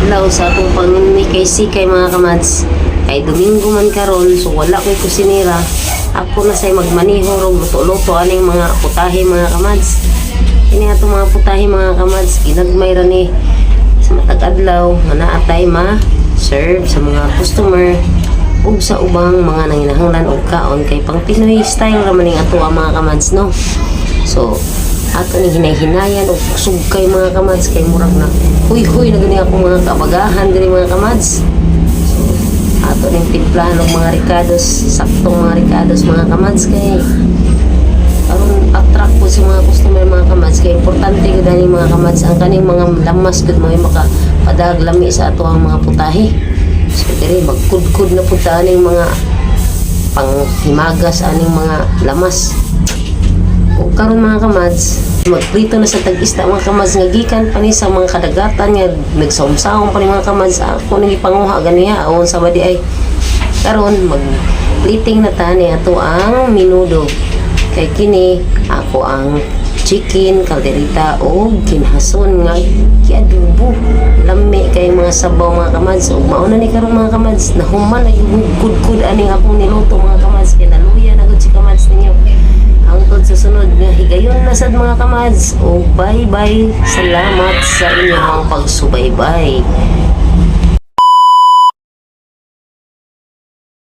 adlaw sa atong pangmikay-sikay mga kamads. Kay Domingo man karon, so wala ko'y kusinira. Ako na say magmaniho og luto-luto aning mga putahe mga kamads. Kini ato mga putahe mga kamads, ginagmay ra ni sa matag adlaw nga naatay ma-serve sa mga customer ug sa ubang mga nanginahanglan og kaon kay pang Pinoy style ra man ning ato mga kamads no. So ato ni hinay-hinayan og sugkay mga kamads kay murag na huy na gani ako mga kabagahan diri mga kamads. So ato ning timplahan og mga ricados, saktong mga ricados mga kamads kay aron attract po sa mga customer mga kamads kay importante gud ani mga kamads ang kaning mga lamas gud mo makapadag lami sa ato ang mga putahe. So diri magkudkod na pud aning mga panghimagas aning mga lamas. Ug karon mga kamads, magprito na sa tag-isda mga kamads nga gikan pa ni sa mga kadagatan nga nagsawom-sawom pa ni mga kamads ako nang ipanguha ganiya aon sa badi ay karon mag-plating na tani ato ang minudo. Kay kini ako ang chicken, kalderita o kinhason nga kiadobo. Lami kay mga sabaw mga kamads. So mauna ni karong mga kamads nahuman ay gud aning akong niluto mga kamads kay naluya na gud si kamads ninyo. Hangtod sa sunod nga higayon na sad mga kamads. O bye bye. Salamat sa inyong pagsubaybay.